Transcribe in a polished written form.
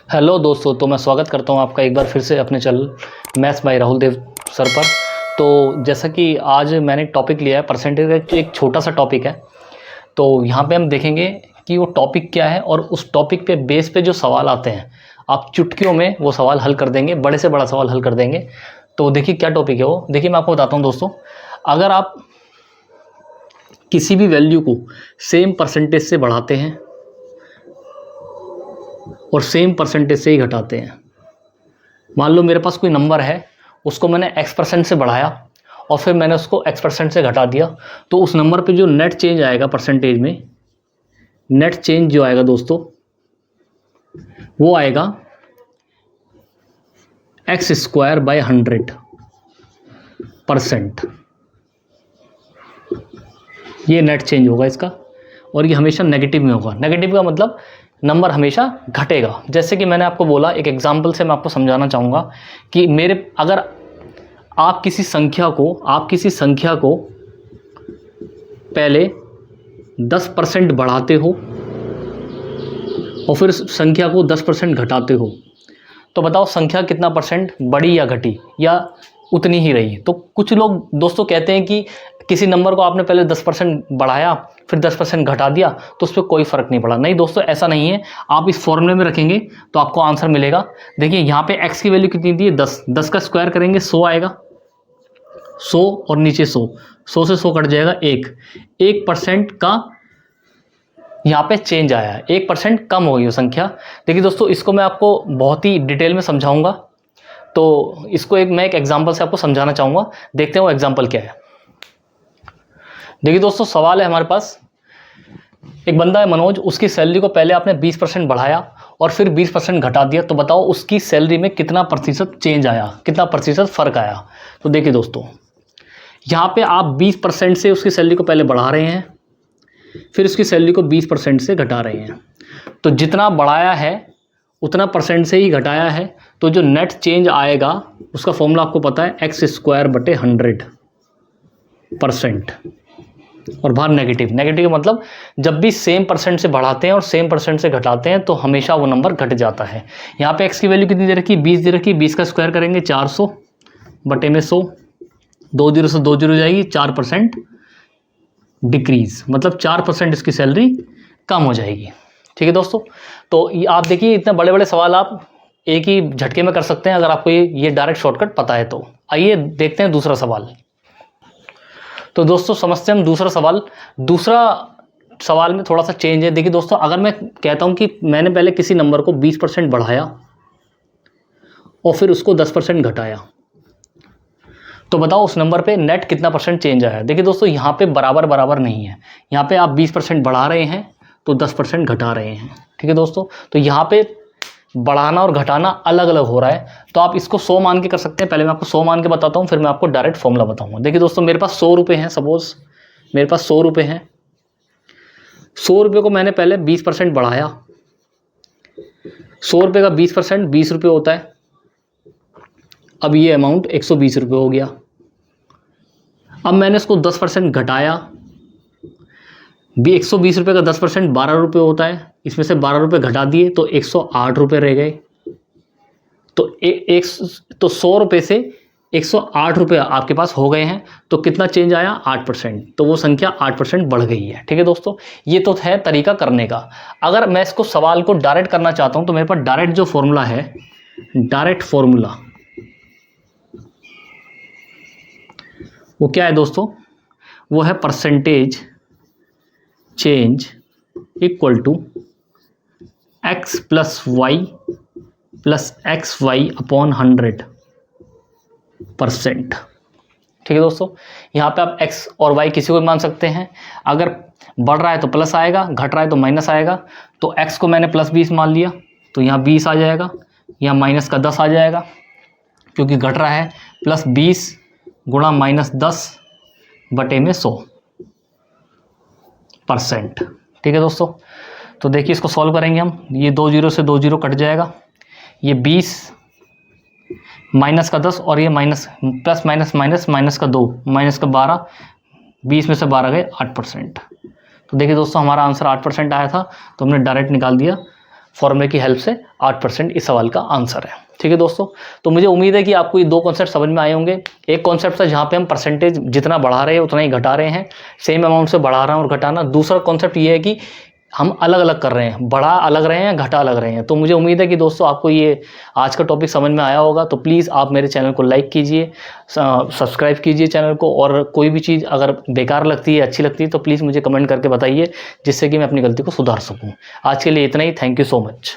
Hello दोस्तों, तो मैं स्वागत करता हूं आपका एक बार फिर से अपने channel maths by Rahul Dev sir पर। तो जैसा कि आज मैंने टॉपिक लिया है परसेंटेज का, एक छोटा सा टॉपिक है। तो यहाँ पे हम देखेंगे कि वो टॉपिक क्या है और उस टॉपिक पे बेस पे जो सवाल आते हैं आप चुटकियों में वो सवाल हल कर देंगे, बड़े से बड़ा सवाल हल कर देंगे। तो देखिए क्या टॉपिक है वो। देखिए मैं आपको बताता हूँ दोस्तों, अगर आप किसी भी वैल्यू को सेम परसेंटेज से बढ़ाते हैं और सेम परसेंटेज से ही घटाते हैं, मान लो मेरे पास कोई नंबर है, उसको मैंने x% से बढ़ाया और फिर मैंने उसको x% से घटा दिया, तो उस नंबर पे जो नेट चेंज आएगा परसेंटेज में, नेट चेंज जो आएगा दोस्तों वो आएगा x²/100%। ये नेट चेंज होगा इसका, और ये हमेशा नेगेटिव में होगा। नेगेटिव का मतलब नंबर हमेशा घटेगा। जैसे कि मैंने आपको बोला, एक एग्जांपल से मैं आपको समझाना चाहूँगा कि अगर आप किसी संख्या को पहले 10% बढ़ाते हो और फिर संख्या को 10% घटाते हो, तो बताओ संख्या कितना परसेंट बढ़ी या घटी, या उतनी ही रही। तो कुछ लोग दोस्तों कहते हैं कि किसी नंबर को आपने पहले 10% बढ़ाया फिर 10% घटा दिया तो उस पर कोई फ़र्क नहीं पड़ा। नहीं दोस्तों, ऐसा नहीं है। आप इस फॉर्मूले में रखेंगे तो आपको आंसर मिलेगा। देखिए यहाँ पे x की वैल्यू कितनी दी है, 10 का स्क्वायर करेंगे 100 आएगा, 100 और नीचे 100 से 100 कट जाएगा 1% का यहाँ पे चेंज आया है, 1% कम हो गई वो संख्या। देखिए दोस्तों, इसको मैं आपको बहुत ही डिटेल में समझाऊंगा, तो इसको मैं एक एग्जांपल से आपको समझाना चाहूँगा। देखते हैं वो एग्जांपल क्या है। देखिए दोस्तों, सवाल है हमारे पास, एक बंदा है मनोज, उसकी सैलरी को पहले आपने 20% बढ़ाया और फिर 20% घटा दिया, तो बताओ उसकी सैलरी में कितना प्रतिशत चेंज आया, कितना प्रतिशत फ़र्क आया। तो देखिए दोस्तों, यहाँ पे आप 20% से उसकी सैलरी को पहले बढ़ा रहे हैं, फिर उसकी सैलरी को 20% से घटा रहे हैं। तो जितना बढ़ाया है उतना परसेंट से ही घटाया है, तो जो नेट चेंज आएगा उसका फॉर्मूला आपको पता है, x²/100%। और बाहर नेगेटिव का मतलब जब भी सेम परसेंट से बढ़ाते हैं और सेम परसेंट से घटाते हैं तो हमेशा वो नंबर घट जाता है। यहाँ पे x की वैल्यू कितनी दे रखी है, 20 दे रखी है। 20 का स्क्वायर करेंगे 400/100, 2 जीरो से 2 जीरो जाएगी, 4% डिक्रीज, मतलब 4% इसकी सैलरी कम हो जाएगी। ठीक है दोस्तों, तो आप देखिए इतने बड़े बड़े सवाल आप एक ही झटके में कर सकते हैं अगर आपको ये डायरेक्ट शॉर्टकट पता है तो। आइए देखते हैं दूसरा सवाल। तो दोस्तों समझते हैं हम दूसरा सवाल में थोड़ा सा चेंज है। देखिए दोस्तों, अगर मैं कहता हूं कि मैंने पहले किसी नंबर को 20% बढ़ाया और फिर उसको 10% घटाया, तो बताओ उस नंबर पे नेट कितना परसेंट चेंज आया। देखिए दोस्तों, यहाँ पे बराबर नहीं है। यहाँ पे आप 20% बढ़ा रहे हैं तो 10% घटा रहे हैं। ठीक है दोस्तों, तो यहाँ पे बढ़ाना और घटाना अलग अलग हो रहा है। तो आप इसको 100 मान के कर सकते हैं। पहले मैं आपको 100 मान के बताता हूँ, फिर मैं आपको डायरेक्ट फॉर्मूला बताऊंगा। देखिए दोस्तों, मेरे पास 100 रुपये हैं, सपोज मेरे पास 100 रुपये हैं। 100 रुपये को मैंने पहले 20% बढ़ाया। 100 रुपये का 20% 20 रुपये होता है। अब ये अमाउंट 120 रुपये हो गया। अब मैंने इसको 10% घटाया, 120 रुपये का 10% 12 रुपये होता है। इसमें से 12 रुपये घटा दिए तो 108 रुपये रह गए। तो 100 रुपये से 108 रुपये आपके पास हो गए हैं। तो कितना चेंज आया, 8%। तो वो संख्या 8% बढ़ गई है। ठीक है दोस्तों, ये तो है तरीका करने का। अगर मैं इसको सवाल को डायरेक्ट करना चाहता हूँ तो मेरे पास डायरेक्ट जो फॉर्मूला है, डायरेक्ट फॉर्मूला वो क्या है दोस्तों, वो है percentage change equal to x + y + xy/100%। ठीक है दोस्तों, यहाँ पे आप x और y किसी को भी मान सकते हैं। अगर बढ़ रहा है तो प्लस आएगा, घट रहा है तो माइनस आएगा। तो x को मैंने +20 मान लिया तो यहाँ 20 आ जाएगा, यहाँ माइनस का 10 आ जाएगा क्योंकि घट रहा है। +20 गुणा -10/100%। ठीक है दोस्तों, तो देखिए इसको सॉल्व करेंगे हम। ये 2 जीरो से 2 जीरो कट जाएगा, ये 20 माइनस का 10 और ये माइनस माइनस का 2 माइनस का 12, 20 में से 12 गए 8%। तो देखिए दोस्तों, हमारा आंसर 8% आया था, तो हमने डायरेक्ट निकाल दिया फॉर्मूले की हेल्प से 8% इस सवाल का आंसर है। ठीक है दोस्तों, तो मुझे उम्मीद है कि आपको ये दो कॉन्सेप्ट समझ में आए होंगे। एक कॉन्सेप्ट था जहाँ पे हम परसेंटेज जितना बढ़ा रहे हैं उतना ही घटा रहे हैं, सेम अमाउंट से बढ़ा रहा हूँ और घटाना। दूसरा कॉन्सेप्ट ये है कि हम अलग अलग कर रहे हैं, बढ़ा अलग रहे हैं, घटा अलग रहे हैं। तो मुझे उम्मीद है कि दोस्तों आपको ये आज का टॉपिक समझ में आया होगा। तो प्लीज़ आप मेरे चैनल को लाइक कीजिए, सब्सक्राइब कीजिए चैनल को, और कोई भी चीज़ अगर बेकार लगती है, अच्छी लगती है, तो प्लीज़ मुझे कमेंट करके बताइए, जिससे कि मैं अपनी गलती को सुधार सकूँ। आज के लिए इतना ही। Thank you so much.